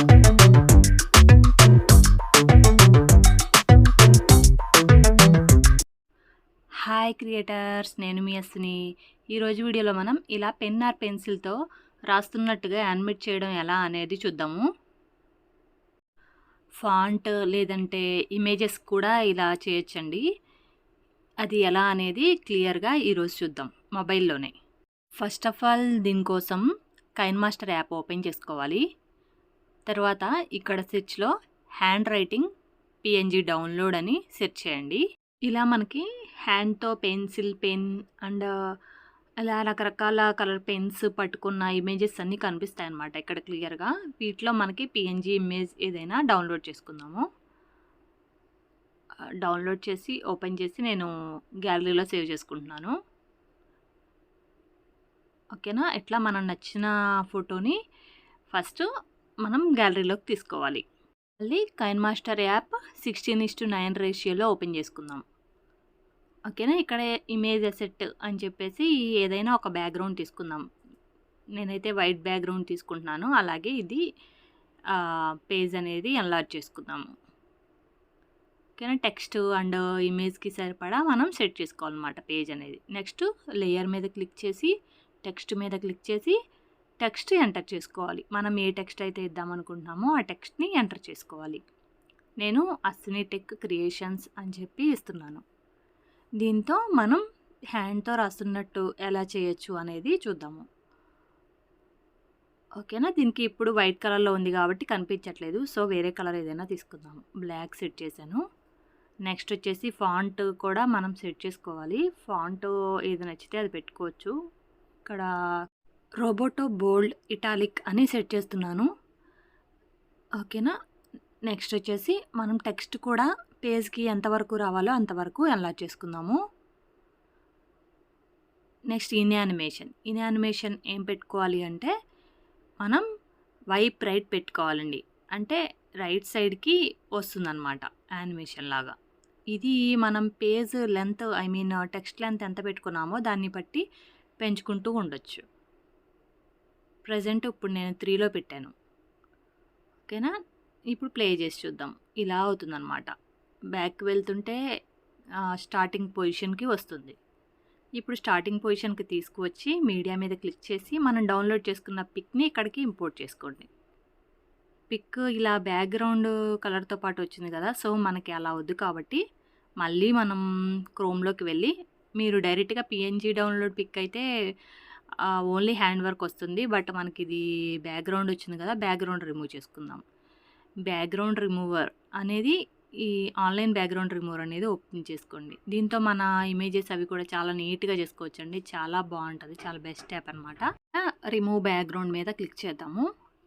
Hi creators, నేను మీ అస్సిని. ఈరోజు వీడియోలో మనం ఇలా పెన్ ఆర్ పెన్సిల్తో రాస్తున్నట్టుగా యానిమేట్ చేయడం ఎలా అనేది చూద్దాము. ఫాంట్ లేదంటే ఇమేజెస్ కూడా ఇలా చేయొచ్చండి. అది ఎలా అనేది క్లియర్గా ఈరోజు చూద్దాం మొబైల్లోనే. ఫస్ట్ ఆఫ్ ఆల్ దీనికోసం KineMaster యాప్ ఓపెన్ చేసుకోవాలి. తర్వాత ఇక్కడ సెర్చ్లో హ్యాండ్ రైటింగ్ పిఎన్జీ డౌన్లోడ్ అని సెర్చ్ చేయండి. ఇలా మనకి హ్యాండ్తో పెన్సిల్, పెన్ అండ్ అలా రకరకాల కలర్ పెన్స్ పట్టుకున్న ఇమేజెస్ అన్నీ కనిపిస్తాయి అన్నమాట ఇక్కడ క్లియర్గా. వీటిలో మనకి పిఎన్జీ ఇమేజ్ ఏదైనా డౌన్లోడ్ చేసుకుందాము. డౌన్లోడ్ చేసి ఓపెన్ చేసి నేను గ్యాలరీలో సేవ్ చేసుకుంటున్నాను. ఓకేనా? ఇట్లా మనం నచ్చిన ఫోటోని ఫస్ట్ మనం గ్యాలరీలోకి తీసుకోవాలి. మళ్ళీ KineMaster యాప్ 16:9 రేషియోలో ఓపెన్ చేసుకుందాం. ఓకేనా? ఇక్కడ ఇమేజ్ అసెట్ అని చెప్పేసి ఏదైనా ఒక బ్యాక్గ్రౌండ్ తీసుకుందాం. నేనైతే వైట్ బ్యాక్గ్రౌండ్ తీసుకుంటున్నాను. అలాగే ఇది పేజ్ అనేది ఎన్లార్జ్ చేసుకుందాము. ఓకేనా? టెక్స్ట్ అండ్ ఇమేజ్కి సరిపడా మనం సెట్ చేసుకోవాలన్నమాట పేజ్ అనేది. నెక్స్ట్ లేయర్ మీద క్లిక్ చేసి టెక్స్ట్ మీద క్లిక్ చేసి టెక్స్ట్ ఎంటర్ చేసుకోవాలి. మనం ఏ టెక్స్ట్ అయితే ఇద్దామనుకుంటున్నామో ఆ టెక్స్ట్ని ఎంటర్ చేసుకోవాలి. నేను అస్సిని టెక్ క్రియేషన్స్ అని చెప్పి ఇస్తున్నాను. దీంతో మనం హ్యాండ్తో రాస్తున్నట్టు ఎలా చేయొచ్చు అనేది చూద్దాము. ఓకేనా? దీనికి ఇప్పుడు వైట్ కలర్లో ఉంది కాబట్టి కనిపించట్లేదు. సో వేరే కలర్ ఏదైనా తీసుకుందాము. బ్లాక్ సెట్ చేశాను. నెక్స్ట్ వచ్చేసి ఫాంట్ కూడా మనం సెట్ చేసుకోవాలి. ఫాంట్ ఏది నచ్చితే అది పెట్టుకోవచ్చు. ఇక్కడ రోబోటో బోల్డ్ ఇటాలిక్ అని సెట్ చేస్తున్నాను. ఓకేనా? నెక్స్ట్ వచ్చేసి మనం టెక్స్ట్ కూడా పేజ్కి ఎంతవరకు రావాలో అంతవరకు ఎన్లార్జ్ చేసుకుందాము. నెక్స్ట్ ఇన్యానిమేషన్ ఏం పెట్టుకోవాలి అంటే మనం వైప్ రైట్ పెట్టుకోవాలండి. అంటే రైట్ సైడ్కి వస్తుందన్నమాట యానిమేషన్ లాగా. ఇది మనం పేజ్ లెంత్ టెక్స్ట్ లెంత్ ఎంత పెట్టుకున్నామో దాన్ని బట్టి పెంచుకుంటూ ఉండొచ్చు. ప్రజెంట్ ఇప్పుడు నేను 3లో పెట్టాను. ఓకేనా? ఇప్పుడు ప్లే చేసి చూద్దాం. ఇలా అవుతుందన్నమాట. బ్యాక్ వెళ్తుంటే స్టార్టింగ్ పొజిషన్కి వస్తుంది. ఇప్పుడు స్టార్టింగ్ పొజిషన్కి తీసుకువచ్చి మీడియా మీద క్లిక్ చేసి మనం డౌన్లోడ్ చేసుకున్న పిక్ని ఇక్కడికి ఇంపోర్ట్ చేసుకోండి. పిక్ ఇలా బ్యాక్గ్రౌండ్ కలర్తో పాటు వచ్చింది కదా, సో మనకి అలా వద్దు కాబట్టి మళ్ళీ మనం క్రోమ్లోకి వెళ్ళి, మీరు డైరెక్ట్గా పిఎన్జీ డౌన్లోడ్ పిక్ అయితే ఓన్లీ హ్యాండ్ వర్క్ వస్తుంది. బట్ మనకి ఇది బ్యాక్గ్రౌండ్ వచ్చింది కదా, బ్యాక్గ్రౌండ్ రిమూవ్ చేసుకుందాం. బ్యాక్గ్రౌండ్ రిమూవర్ అనేది ఈ ఆన్లైన్ బ్యాక్గ్రౌండ్ రిమూవర్ అనేది ఓపెన్ చేసుకోండి. దీంతో మన ఇమేజెస్ అవి కూడా చాలా నీట్గా చేసుకోవచ్చండి. చాలా బాగుంటుంది. చాలా బెస్ట్ యాప్ అనమాట. రిమూవ్ బ్యాక్గ్రౌండ్ మీద క్లిక్ చేద్దాము.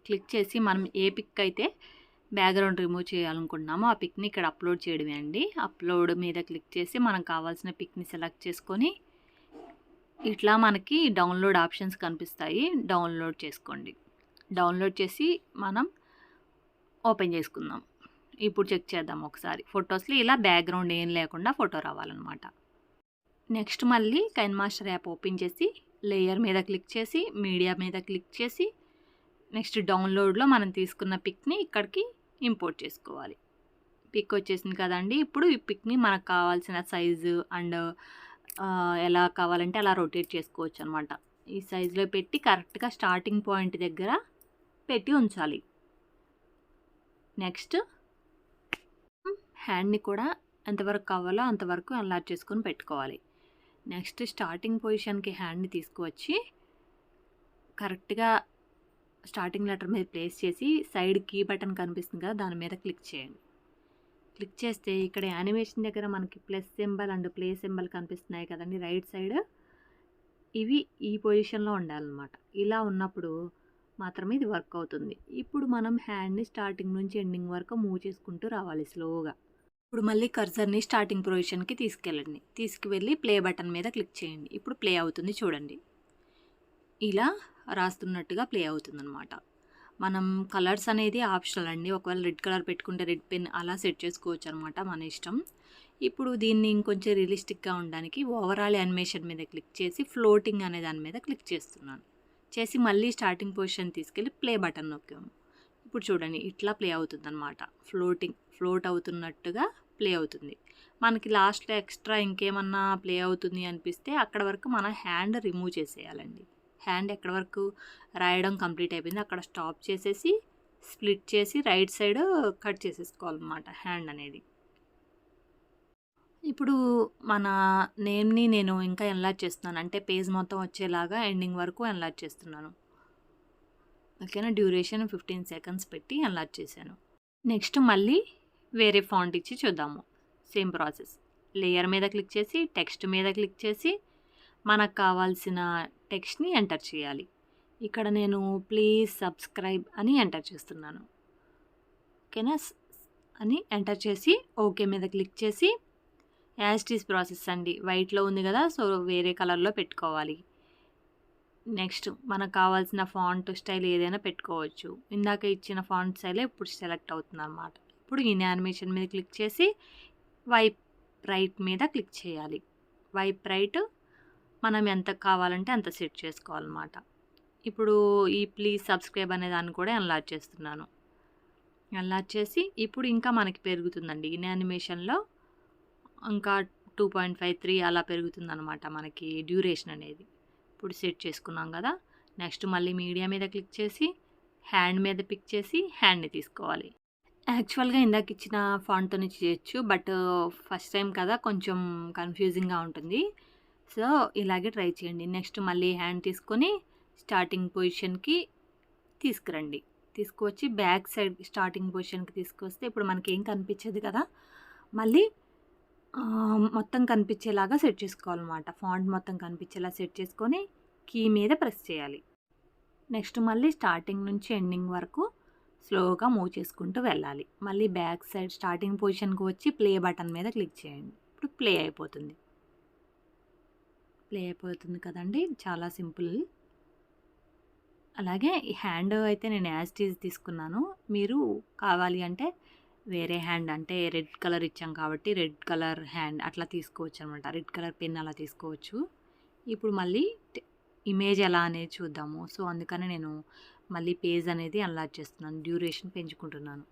క్లిక్ చేసి మనం ఏ పిక్ అయితే బ్యాక్గ్రౌండ్ రిమూవ్ చేయాలనుకుంటున్నామో ఆ పిక్ని ఇక్కడ అప్లోడ్ చేయడమే అండి. అప్లోడ్ మీద క్లిక్ చేసి మనం కావాల్సిన పిక్ని సెలెక్ట్ చేసుకొని ఇట్లా మనకి డౌన్లోడ్ ఆప్షన్స్ కనిపిస్తాయి. డౌన్లోడ్ చేసుకోండి. డౌన్లోడ్ చేసి మనం ఓపెన్ చేసుకుందాం. ఇప్పుడు చెక్ చేద్దాం ఒకసారి. ఫొటోస్లో ఇలా బ్యాక్గ్రౌండ్ ఏం లేకుండా ఫోటో రావాలన్నమాట. నెక్స్ట్ మళ్ళీ KineMaster యాప్ ఓపెన్ చేసి లేయర్ మీద క్లిక్ చేసి మీడియా మీద క్లిక్ చేసి నెక్స్ట్ డౌన్లోడ్లో మనం తీసుకున్న పిక్ని ఇక్కడికి ఇంపోర్ట్ చేసుకోవాలి. పిక్ వచ్చేసింది కదండి. ఇప్పుడు ఈ పిక్ని మనకు కావాల్సిన సైజు అండ్ ఎలా కావాలంటే అలా రొటేట్ చేసుకోవచ్చు అనమాట. ఈ సైజులో పెట్టి కరెక్ట్గా స్టార్టింగ్ పాయింట్ దగ్గర పెట్టి ఉంచాలి. నెక్స్ట్ హ్యాండ్ని కూడా ఎంతవరకు కావాలో అంతవరకు ఎన్లార్జ్ చేసుకొని పెట్టుకోవాలి. నెక్స్ట్ స్టార్టింగ్ పొజిషన్కి హ్యాండ్ని తీసుకువచ్చి కరెక్ట్గా స్టార్టింగ్ లెటర్ మీద ప్లేస్ చేసి సైడ్ కీ బటన్ కనిపిస్తుంది కదా, దాని మీద క్లిక్ చేయండి. క్లిక్ చేస్తే ఇక్కడ యానిమేషన్ దగ్గర మనకి plus symbol and play symbol కనిపిస్తున్నాయి కదండి రైట్ సైడ్. ఇవి ఈ పొజిషన్లో ఉండాలన్నమాట. ఇలా ఉన్నప్పుడు మాత్రమే ఇది వర్క్ అవుతుంది. ఇప్పుడు మనం హ్యాండ్ని స్టార్టింగ్ నుంచి ఎండింగ్ వరకు మూవ్ చేసుకుంటూ రావాలి స్లోగా. ఇప్పుడు మళ్ళీ కర్సర్ని స్టార్టింగ్ పొజిషన్కి తీసుకెళ్ళండి. తీసుకువెళ్ళి ప్లే బటన్ మీద క్లిక్ చేయండి. ఇప్పుడు ప్లే అవుతుంది చూడండి. ఇలా రాస్తున్నట్టుగా ప్లే అవుతుందన్నమాట. మనం కలర్స్ అనేది ఆప్షనల్ అండి. ఒకవేళ రెడ్ కలర్ పెట్టుకుంటే రెడ్ పెన్ అలా సెట్ చేసుకోవచ్చు అనమాట, మన ఇష్టం. ఇప్పుడు దీన్ని ఇంకొంచెం రియలిస్టిక్గా ఉండడానికి ఓవరాల్ యానిమేషన్ మీద క్లిక్ చేసి ఫ్లోటింగ్ అనే దాని మీద క్లిక్ చేస్తున్నాను. చేసి మళ్ళీ స్టార్టింగ్ పొజిషన్ తీసుకెళ్ళి ప్లే బటన్ నొక్కాము. ఇప్పుడు చూడండి ఇట్లా ప్లే అవుతుందన్నమాట. ఫ్లోట్ అవుతున్నట్టుగా ప్లే అవుతుంది. మనకి లాస్ట్‌లో ఎక్స్ట్రా ఇంకేమన్నా ప్లే అవుతుంది అనిపిస్తే అక్కడ వరకు మన హ్యాండ్ రిమూవ్ చేసేయాలండి. హ్యాండ్ ఎక్కడి వరకు రాయడం కంప్లీట్ అయిపోయింది అక్కడ స్టాప్ చేసేసి, స్ప్లిట్ చేసి రైట్ సైడ్ కట్ చేసేసుకోవాలన్నమాట హ్యాండ్ అనేది. ఇప్పుడు మన నేమ్‌ని నేను ఇంకా ఎన్లార్జ్ చేస్తున్నాను. అంటే పేజ్ మొత్తం వచ్చేలాగా ఎండింగ్ వరకు ఎన్లార్జ్ చేస్తున్నాను. ఓకేనా. డ్యూరేషన్ 15 సెకండ్స్ పెట్టి ఎన్లార్జ్ చేశాను. నెక్స్ట్ మళ్ళీ వేరే ఫాంట్ ఇచ్చి చూద్దాము. Same process. లేయర్ మీద క్లిక్ చేసి, టెక్స్ట్ మీద క్లిక్ చేసి, మనకు కావాల్సిన టెక్స్ట్‌ని ఎంటర్ చేయాలి. ఇక్కడ నేను ప్లీజ్ సబ్స్క్రైబ్ అని ఎంటర్ చేస్తున్నాను. ఓకేనా. అని ఎంటర్ చేసి ఓకే మీద క్లిక్ చేసి యాజ్ ఇట్ ఈజ్ ప్రాసెస్ అండి. వైట్‌లో ఉంది కదా, సో వేరే కలర్‌లో పెట్టుకోవాలి. నెక్స్ట్ మనకు కావాల్సిన ఫాంట్ స్టైల్ ఏదైనా పెట్టుకోవచ్చు. ఇందాక ఇచ్చిన ఫాంట్ స్టైలే ఇప్పుడు సెలెక్ట్ అవుతుందన్నమాట. ఇప్పుడు ఇన్యానిమేషన్ మీద క్లిక్ చేసి వైప్ రైట్ మీద క్లిక్ చేయాలి. వైప్ రైట్ మనం ఎంత కావాలంటే అంత సెట్ చేసుకోవాలన్నమాట. ఇప్పుడు ఈ ప్లీజ్ సబ్స్క్రైబ్ అనే దాన్ని కూడా ఎన్లార్జ్ చేస్తున్నాను. ఎన్లార్జ్ చేసి ఇప్పుడు ఇంకా మనకి పెరుగుతుందండి. ఇన్యానిమేషన్లో ఇంకా 2.53 అలా పెరుగుతుందన్నమాట మనకి డ్యూరేషన్ అనేది. ఇప్పుడు సెట్ చేసుకున్నాం కదా. నెక్స్ట్ మళ్ళీ మీడియా మీద క్లిక్ చేసి హ్యాండ్ మీద పిక్ చేసి హ్యాండ్ని తీసుకోవాలి. యాక్చువల్గా ఇందాక ఇచ్చిన ఫాంట్తోనే చేయొచ్చు, బట్ ఫస్ట్ టైం కదా కొంచెం కన్ఫ్యూజింగ్గా ఉంటుంది. సో ఇలాగే ట్రై చేయండి. నెక్స్ట్ మళ్ళీ హ్యాండ్ తీసుకొని స్టార్టింగ్ పొజిషన్కి తీసుకురండి. తీసుకువచ్చి బ్యాక్ సైడ్ స్టార్టింగ్ పొజిషన్కి తీసుకొస్తే ఇప్పుడు మనకి ఏం కనిపించదు కదా, మళ్ళీ మొత్తం కనిపించేలాగా సెట్ చేసుకోవాలన్నమాట. ఫాంట్ మొత్తం కనిపించేలా సెట్ చేసుకొని కీ మీద ప్రెస్ చేయాలి. నెక్స్ట్ మళ్ళీ స్టార్టింగ్ నుంచి ఎండింగ్ వరకు స్లోగా మూవ్ చేసుకుంటూ వెళ్ళాలి. మళ్ళీ బ్యాక్ సైడ్ స్టార్టింగ్ పొజిషన్కి వచ్చి ప్లే బటన్ మీద క్లిక్ చేయండి. ఇప్పుడు ప్లే అయిపోతుంది. ప్లే అయిపోతుంది కదండి, చాలా సింపుల్. అలాగే ఈ హ్యాండ్ అయితే నేను యాజ్ ఇట్ ఈజ్ తీసుకున్నాను. మీరు కావాలి అంటే వేరే హ్యాండ్, అంటే రెడ్ కలర్ ఇచ్చాం కాబట్టి రెడ్ కలర్ హ్యాండ్ అట్లా తీసుకోవచ్చు అనమాట. రెడ్ కలర్ పెన్ అలా తీసుకోవచ్చు. ఇప్పుడు మళ్ళీ ఇమేజ్ ఎలా అనేది చూద్దాము. సో అందుకని నేను మళ్ళీ పేజ్ అనేది ఎన్లార్జ్ చేస్తున్నాను. డ్యూరేషన్ పెంచుకుంటున్నాను.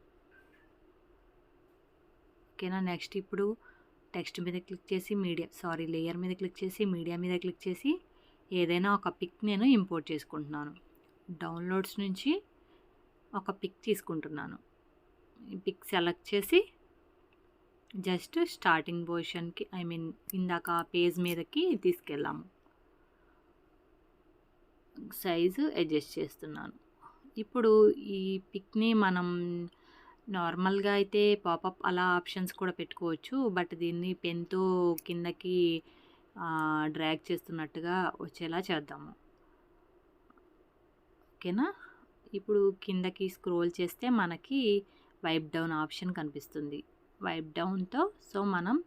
ఓకేనా. నెక్స్ట్ ఇప్పుడు టెక్స్ట్ మీద క్లిక్ చేసి లేయర్ మీద క్లిక్ చేసి మీడియా మీద క్లిక్ చేసి ఏదైనా ఒక పిక్ నేను ఇంపోర్ట్ చేసుకుంటున్నాను. డౌన్లోడ్స్ నుంచి ఒక పిక్ తీసుకుంటున్నాను. ఈ పిక్ సెలెక్ట్ చేసి జస్ట్ స్టార్టింగ్ పొజిషన్కి ఇందాక పేజ్ మీదకి తీసుకెళ్ళాము. సైజు అడ్జస్ట్ చేస్తున్నాను. ఇప్పుడు ఈ పిక్ని మనం నార్మల్గా అయితే పాపప్ అలా ఆప్షన్స్ కూడా పెట్టుకోవచ్చు, బట్ దీన్ని పెన్తో కిందకి డ్రాగ్ చేస్తున్నట్టుగా వచ్చేలా చేద్దాము. ఓకేనా. ఇప్పుడు కిందకి స్క్రోల్ చేస్తే మనకి వైప్ డౌన్ ఆప్షన్ కనిపిస్తుంది. వైప్ డౌన్తో సో మనం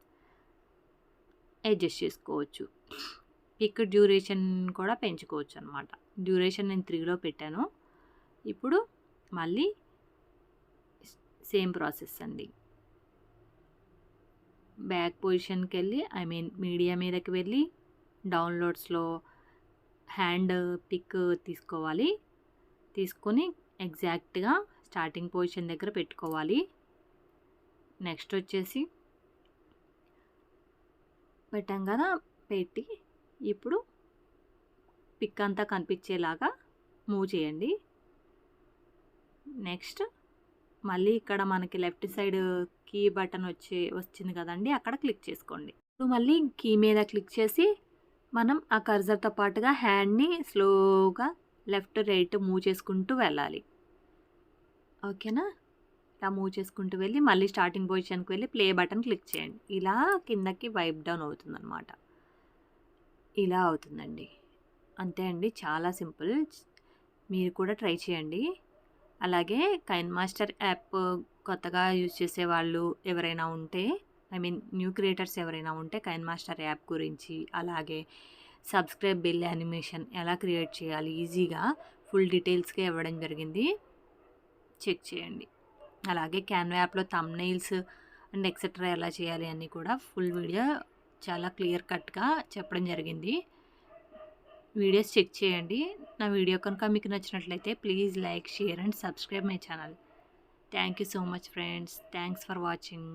అడ్జస్ట్ చేసుకోవచ్చు. పిక్ డ్యూరేషన్ కూడా పెంచుకోవచ్చు అనమాట. డ్యూరేషన్ నేను 3లో పెట్టాను. ఇప్పుడు మళ్ళీ సేమ్ ప్రాసెస్ అండి. బ్యాక్ పొజిషన్కి వెళ్ళి మీడియా మీదకి వెళ్ళి డౌన్లోడ్స్లో హ్యాండ్ పిక్ తీసుకోవాలి. తీసుకొని ఎగ్జాక్ట్గా స్టార్టింగ్ పొజిషన్ దగ్గర పెట్టుకోవాలి. నెక్స్ట్ వచ్చేసి పెట్టాం కదా, పెట్టి ఇప్పుడు పిక్ అంతా కనిపించేలాగా మూవ్ చేయండి. నెక్స్ట్ మళ్ళీ ఇక్కడ మనకి లెఫ్ట్ సైడ్ కీ బటన్ వచ్చింది కదండి, అక్కడ క్లిక్ చేసుకోండి. ఇప్పుడు మళ్ళీ కీ మీద క్లిక్ చేసి మనం ఆ కర్సర్తో పాటుగా హ్యాండ్ని స్లోగా లెఫ్ట్ రైట్ మూవ్ చేసుకుంటూ వెళ్ళాలి. ఓకేనా. ఇలా మూవ్ చేసుకుంటూ వెళ్ళి మళ్ళీ స్టార్టింగ్ పొజిషన్కి వెళ్ళి ప్లే బటన్ క్లిక్ చేయండి. ఇలా కిందకి వైప్ డౌన్ అవుతుందన్నమాట. ఇలా అవుతుందండి. అంతే అండి, చాలా సింపుల్. మీరు కూడా ట్రై చేయండి. అలాగే KineMaster యాప్ కొత్తగా యూజ్ చేసేవాళ్ళు ఎవరైనా ఉంటే, న్యూ క్రియేటర్స్ ఎవరైనా ఉంటే KineMaster యాప్ గురించి, అలాగే సబ్స్క్రైబ్ బెల్ యానిమేషన్ ఎలా క్రియేట్ చేయాలి ఈజీగా ఫుల్ డీటెయిల్స్గా ఇవ్వడం జరిగింది, చెక్ చేయండి. అలాగే Canva యాప్లో థంబ్నెయిల్స్ అండ్ ఎక్సెట్రా ఎలా చేయాలి అన్నీ కూడా ఫుల్ వీడియో చాలా క్లియర్ కట్గా చెప్పడం జరిగింది. వీడియోస్ చెక్ చేయండి. నా వీడియో కనుక మీకు నచ్చినట్లయితే please like, share and subscribe my channel. Thank you so much friends. Thanks for watching.